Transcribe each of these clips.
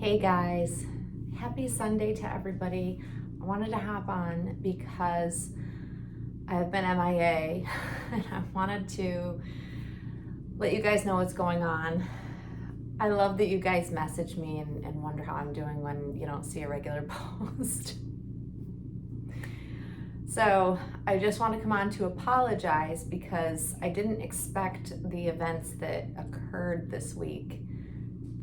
Hey guys, happy Sunday to everybody. I wanted to hop on because I have been MIA and I wanted to let you guys know what's going on. I love that you guys message me and wonder how I'm doing when you don't see a regular post. So I just want to come on to apologize because I didn't expect the events that occurred this week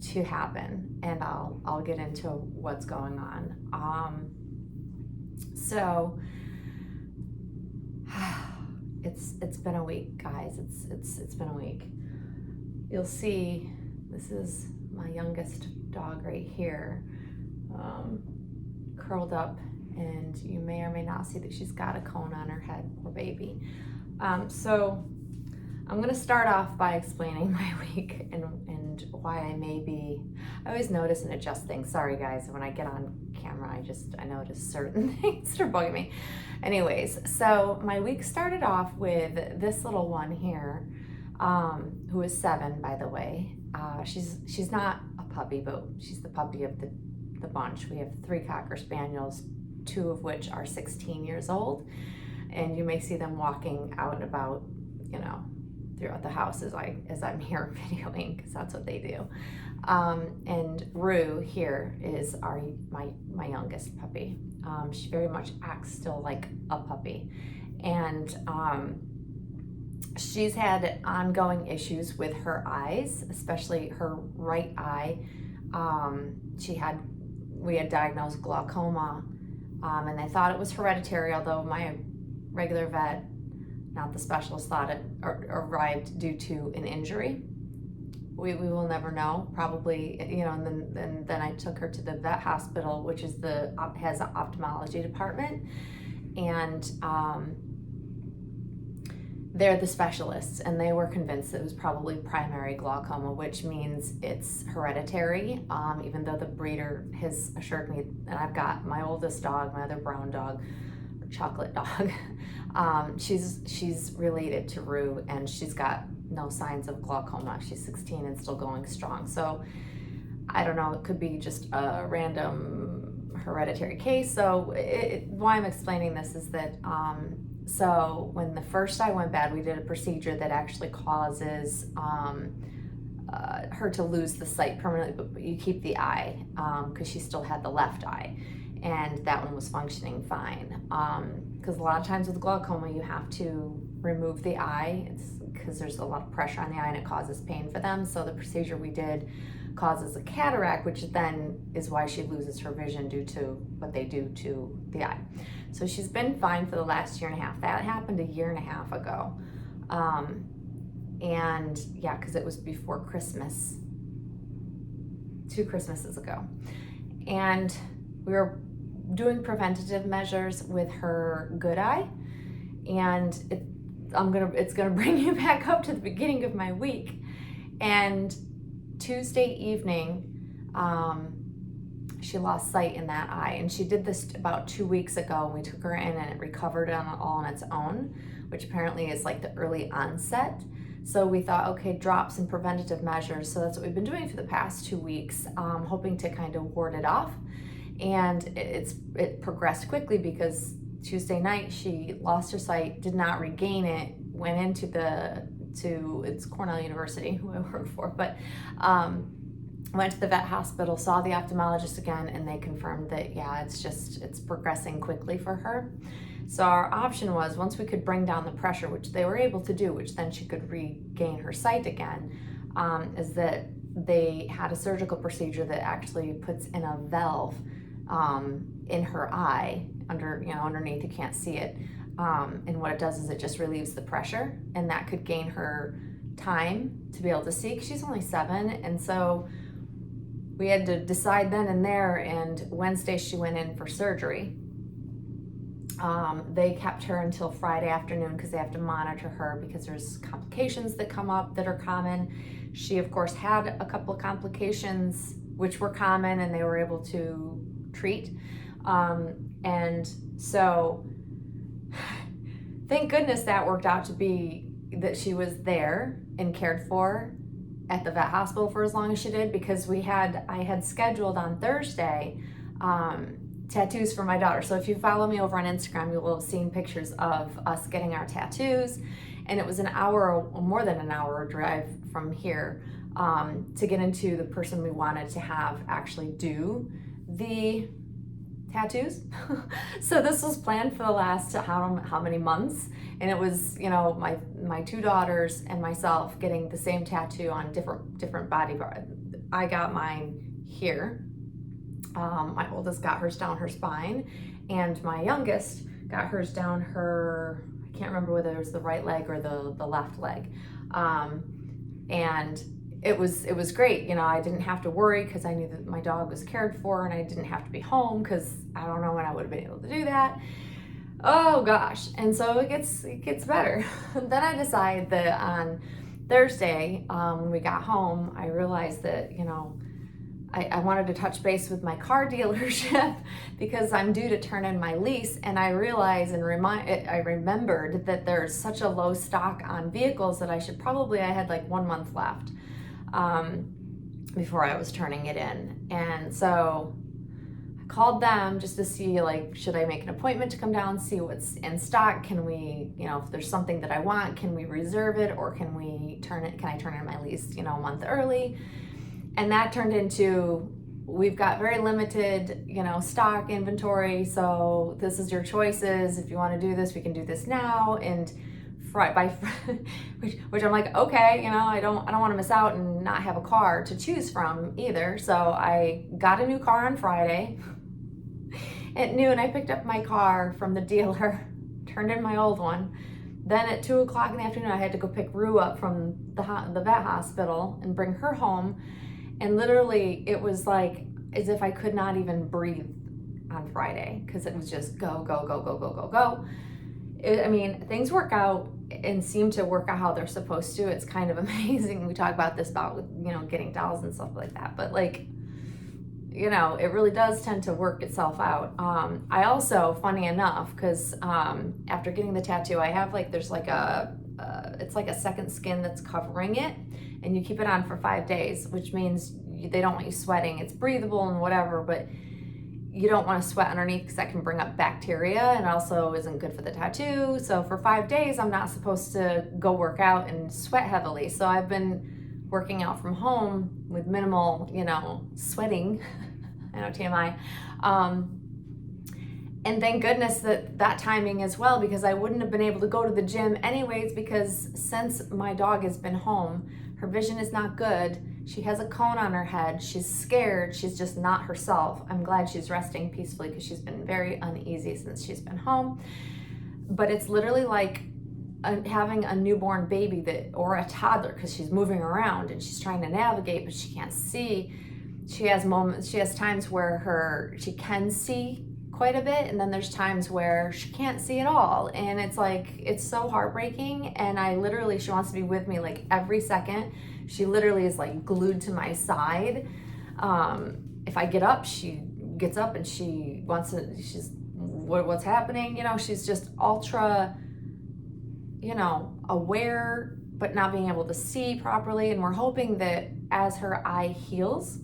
to happen, and I'll get into what's going on. So it's been a week, guys. It's been a week. You'll see, this is my youngest dog right here, curled up, and you may or may not see that she's got a cone on her head, poor baby. So I'm gonna start off by explaining my week and why I always notice and adjust things. Sorry guys, when I get on camera, I notice certain things that are bugging me. Anyways, so my week started off with this little one here, who is 7, by the way. She's not a puppy, but she's the puppy of the bunch. We have 3 Cocker Spaniels, 2 of which are 16 years old, and you may see them walking out and about, throughout the house as I'm here videoing, because that's what they do. And Rue here is my youngest puppy. She very much acts still like a puppy, and she's had ongoing issues with her eyes, especially her right eye. We had diagnosed glaucoma, and they thought it was hereditary, although my regular vet, not the specialist, thought it arrived due to an injury. We will never know, probably, and then I took her to the vet hospital, which has an ophthalmology department, and they're the specialists, and they were convinced it was probably primary glaucoma, which means it's hereditary, even though the breeder has assured me, and I've got my oldest dog, my other brown dog, chocolate dog, she's related to Rue, and she's got no signs of glaucoma. She's 16 and still going strong. So I don't know, it could be just a random hereditary case. So why I'm explaining this is that so when the first eye went bad, we did a procedure that actually causes her to lose the sight permanently, but you keep the eye, because she still had the left eye, and that one was functioning fine. Because a lot of times with glaucoma, you have to remove the eye. It's because there's a lot of pressure on the eye and it causes pain for them. So the procedure we did causes a cataract, which then is why she loses her vision due to what they do to the eye. So she's been fine for the last 1.5 years. That happened 1.5 years ago. And yeah, because it was before Christmas, 2 Christmases ago. And we were doing preventative measures with her good eye, and it's gonna bring you back up to the beginning of my week. And Tuesday evening, she lost sight in that eye, and she did this about 2 weeks ago, and we took her in and it recovered all on its own, which apparently is like the early onset. So we thought, okay, drop some preventative measures. So that's what we've been doing for the past 2 weeks, hoping to kind of ward it off. And it progressed quickly, because Tuesday night she lost her sight, did not regain it, went into it's Cornell University, who I work for, but went to the vet hospital, saw the ophthalmologist again, and they confirmed that, yeah, it's progressing quickly for her. So our option was, once we could bring down the pressure, which they were able to do, which then she could regain her sight again, is that they had a surgical procedure that actually puts in a valve in her eye, underneath, you can't see it, and what it does is it just relieves the pressure, and that could gain her time to be able to see, because she's only 7. And so we had to decide then and there, and Wednesday she went in for surgery. They kept her until Friday afternoon because they have to monitor her, because there's complications that come up that are common. She of course had a couple of complications which were common, and they were able to treat, and so thank goodness that worked out to be that she was there and cared for at the vet hospital for as long as she did, because I had scheduled on Thursday tattoos for my daughter. So if you follow me over on Instagram, you will have seen pictures of us getting our tattoos. And it was an hour, or more than an hour drive from here, to get into the person we wanted to have actually do the tattoos. So this was planned for the last how many months, and it was, you know, my two daughters and myself getting the same tattoo on different body parts. I got mine here. My oldest got hers down her spine, and my youngest got hers down her, I can't remember whether it was the right leg or the left leg. And it was great. You know, I didn't have to worry because I knew that my dog was cared for, and I didn't have to be home because I don't know when I would have been able to do that. Oh gosh. And so it gets better. Then I decided that on Thursday, when we got home, I realized that, you know, I wanted to touch base with my car dealership because I'm due to turn in my lease, and I realized and I remembered that there's such a low stock on vehicles that I had like 1 month left before I was turning it in. And so I called them just to see, like, should I make an appointment to come down and see what's in stock? Can we, you know, if there's something that I want, can we reserve it, or can I turn in my lease, you know, a month early? And that turned into, we've got very limited, you know, stock inventory, so this is your choices. If you want to do this, we can do this now. And which I'm like, okay, you know, I don't want to miss out and not have a car to choose from either. So I got a new car on Friday. At noon, I picked up my car from the dealer, turned in my old one. Then at 2 o'clock in the afternoon, I had to go pick Rue up from the vet hospital and bring her home. And literally, it was like as if I could not even breathe on Friday, because it was just go, go, go, go, go, go, go. I mean, things work out and seem to work out how they're supposed to. It's kind of amazing. We talk about this about, you know, getting dolls and stuff like that, but like, you know, it really does tend to work itself out. I also, funny enough, because after getting the tattoo, I have like, there's like it's like a second skin that's covering it, and you keep it on for 5 days, which means they don't want you sweating. It's breathable and whatever, but you don't want to sweat underneath because that can bring up bacteria and also isn't good for the tattoo. So for 5 days, I'm not supposed to go work out and sweat heavily. So I've been working out from home with minimal, you know, sweating. I know, TMI. And thank goodness that timing as well, because I wouldn't have been able to go to the gym anyways, because since my dog has been home, her vision is not good. She has a cone on her head. She's scared. She's just not herself. I'm glad she's resting peacefully because she's been very uneasy since she's been home. But it's literally like having a newborn baby or a toddler, because she's moving around and she's trying to navigate, but she can't see. She has times where she can see quite a bit, and then there's times where she can't see at all, and it's like, it's so heartbreaking. And she wants to be with me like every second. She literally is like glued to my side. If I get up, she gets up and she wants to, what's happening, you know, she's just ultra, you know, aware, but not being able to see properly. And we're hoping that as her eye heals,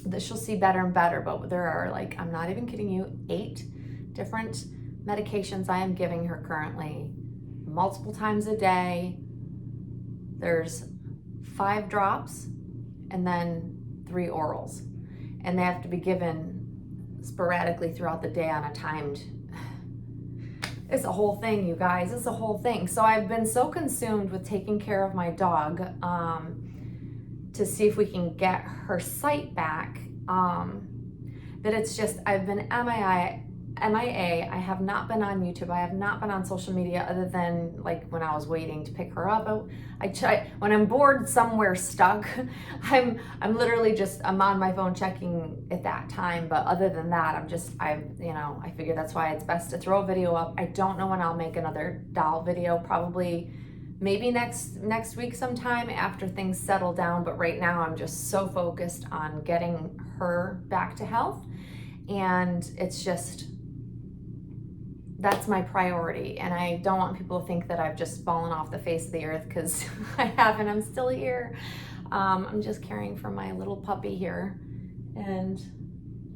that she'll see better and better. But there are, like, I'm not even kidding you, 8 different medications I am giving her currently, multiple times a day. There's 5 drops and then 3 orals, and they have to be given sporadically throughout the day on a timed. It's a whole thing, you guys. It's a whole thing. So I've been so consumed with taking care of my dog, to see if we can get her sight back, that it's just, I've been MIA. I have not been on YouTube. I have not been on social media, other than like when I was waiting to pick her up. When I'm bored somewhere stuck, I'm literally I'm on my phone checking at that time. But other than that, I figure that's why it's best to throw a video up. I don't know when I'll make another doll video, probably maybe next week sometime after things settle down. But right now I'm just so focused on getting her back to health, and it's just, that's my priority. And I don't want people to think that I've just fallen off the face of the earth, because I haven't. I'm still here. I'm just caring for my little puppy here, and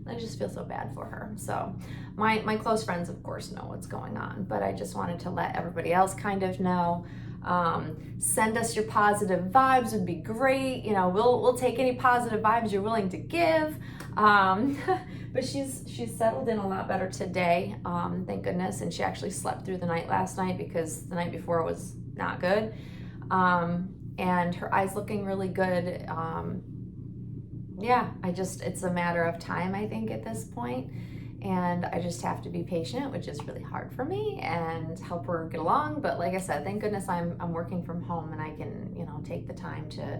I just feel so bad for her. So my close friends, of course, know what's going on, but I just wanted to let everybody else kind of know. Send us your positive vibes, would be great. You know, we'll take any positive vibes you're willing to give. But she's settled in a lot better today, thank goodness. And she actually slept through the night last night because the night before was not good. And her eyes looking really good. Yeah, it's a matter of time, I think, at this point. And I just have to be patient, which is really hard for me, and help her get along. But like I said, thank goodness I'm working from home, and I can, you know, take the time to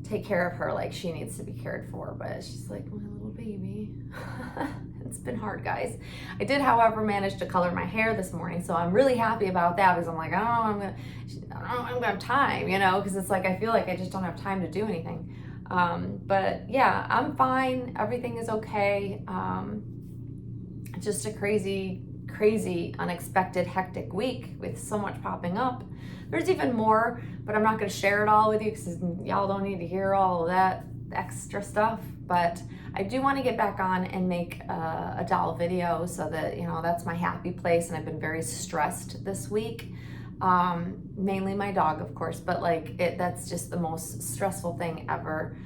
take care of her like she needs to be cared for. But she's like my little baby. It's been hard, guys. I did, however, manage to color my hair this morning, so I'm really happy about that, because I'm like, I'm gonna have time, you know, because it's like I feel like I just don't have time to do anything. But yeah, I'm fine. Everything is okay. Just a crazy, unexpected, hectic week with so much popping up. There's even more, but I'm not going to share it all with you because y'all don't need to hear all of that extra stuff. But I do want to get back on and make a doll video, so that, you know, that's my happy place. And I've been very stressed this week. Mainly my dog, of course, but like that's just the most stressful thing ever.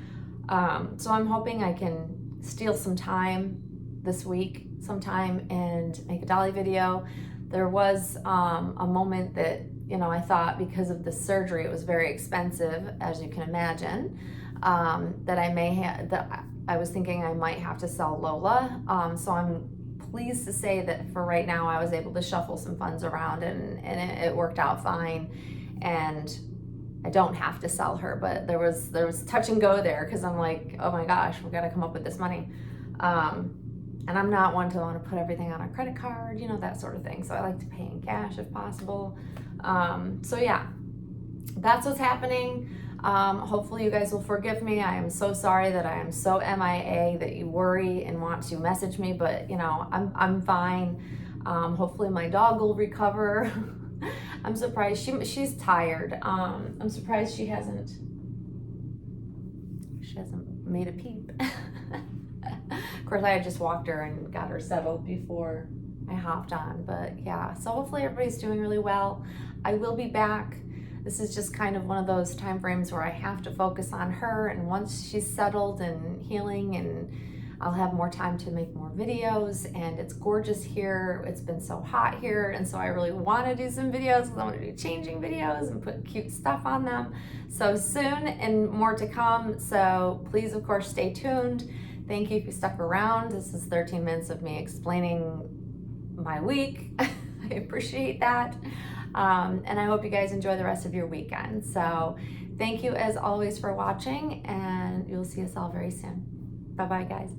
So I'm hoping I can steal some time this week sometime and make a dolly video. There was a moment that, you know, I thought because of the surgery, it was very expensive, as you can imagine, that I was thinking I might have to sell Lola. So I'm pleased to say that for right now, I was able to shuffle some funds around, and it worked out fine. And I don't have to sell her, but there was touch and go there, because I'm like, oh my gosh, we got to come up with this money. And I'm not one to want to put everything on a credit card, you know, that sort of thing. So I like to pay in cash if possible. So yeah, that's what's happening. Hopefully you guys will forgive me. I am so sorry that I am so MIA, that you worry and want to message me, but you know, I'm fine. Hopefully my dog will recover. I'm surprised she's tired. I'm surprised she hasn't made a peep. Of course, I had just walked her and got her settled before I hopped on, but yeah, so hopefully everybody's doing really well. I will be back. This is just kind of one of those time frames where I have to focus on her, and once she's settled and healing, and I'll have more time to make more videos. And it's gorgeous here. It's been so hot here, and so I really want to do some videos, because I want to do changing videos and put cute stuff on them. So soon, and more to come. So please, of course, stay tuned. Thank you if you stuck around. This is 13 minutes of me explaining my week. I appreciate that. And I hope you guys enjoy the rest of your weekend. So thank you as always for watching, and you'll see us all very soon. Bye-bye, guys.